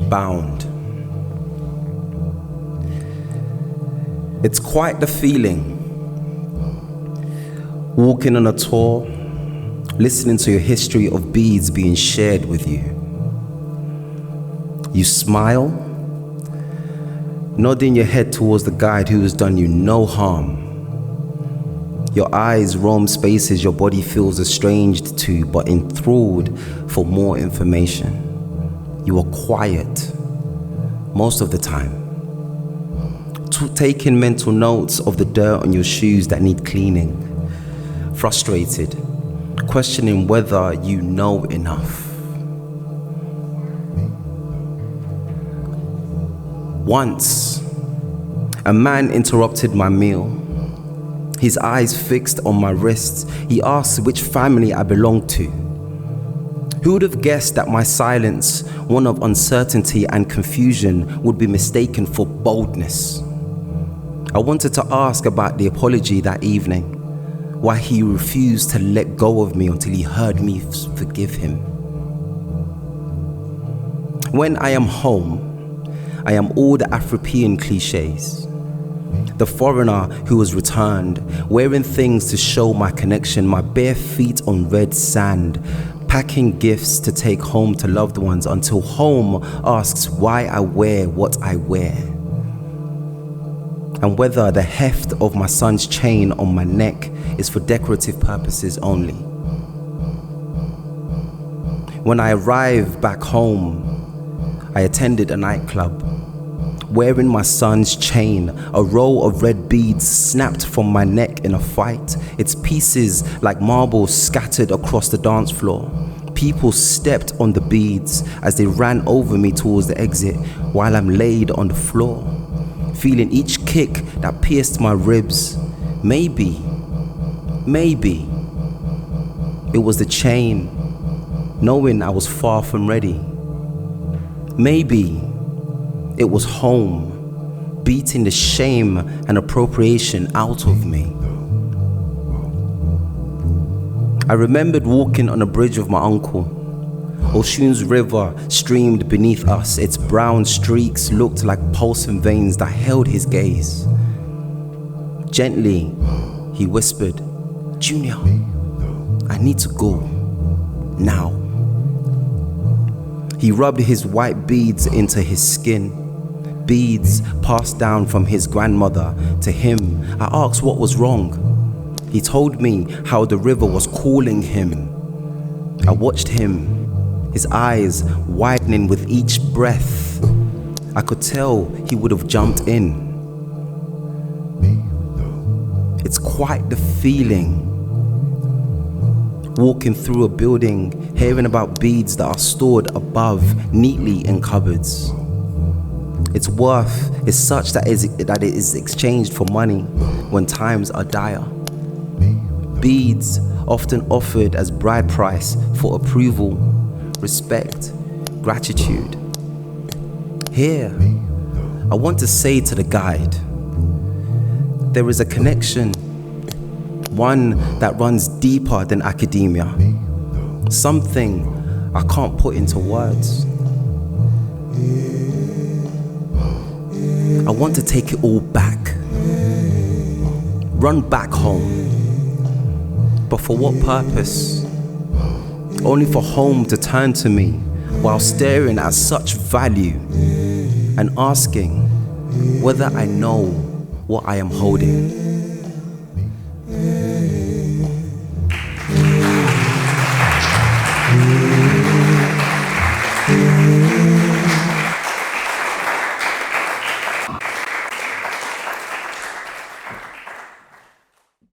bound. It's quite the feeling, walking on a tour, listening to your history of beads being shared with you. You smile, nodding your head towards the guide who has done you no harm. Your eyes roam spaces your body feels estranged to, but enthralled for more information. You are quiet most of the time, taking mental notes of the dirt on your shoes that need cleaning, frustrated, questioning whether you know enough. Once, a man interrupted my meal. His eyes fixed on my wrists, he asked which family I belonged to. Who would have guessed that my silence, one of uncertainty and confusion, would be mistaken for boldness? I wanted to ask about the apology that evening, why he refused to let go of me until he heard me forgive him. When I am home, I am all the Afro-European cliches. The foreigner who has returned, wearing things to show my connection, my bare feet on red sand, packing gifts to take home to loved ones until home asks why I wear what I wear. And whether the heft of my son's chain on my neck is for decorative purposes only. When I arrived back home, I attended a nightclub. Wearing my son's chain, a row of red beads snapped from my neck in a fight, its pieces like marbles scattered across the dance floor. People stepped on the beads as they ran over me towards the exit while I'm laid on the floor, feeling each kick that pierced my ribs. Maybe it was the chain, knowing I was far from ready. Maybe it was home, beating the shame and appropriation out of me. I remembered walking on a bridge with my uncle. Oshun's river streamed beneath us. Its brown streaks looked like pulsing veins that held his gaze. Gently, he whispered, "Junior, I need to go, now." He rubbed his white beads into his skin. Beads passed down from his grandmother to him. I asked what was wrong. He told me how the river was calling him. I watched him, his eyes widening with each breath. I could tell he would have jumped in. It's quite the feeling, walking through a building, hearing about beads that are stored above, neatly in cupboards. Its worth is such that it is exchanged for money when times are dire. Beads often offered as bride price for approval, respect, gratitude. Here, I want to say to the guide, there is a connection, one that runs deeper than academia, something I can't put into words. I want to take it all back, run back home. But for what purpose? Only for home to turn to me while staring at such value and asking whether I know what I am holding.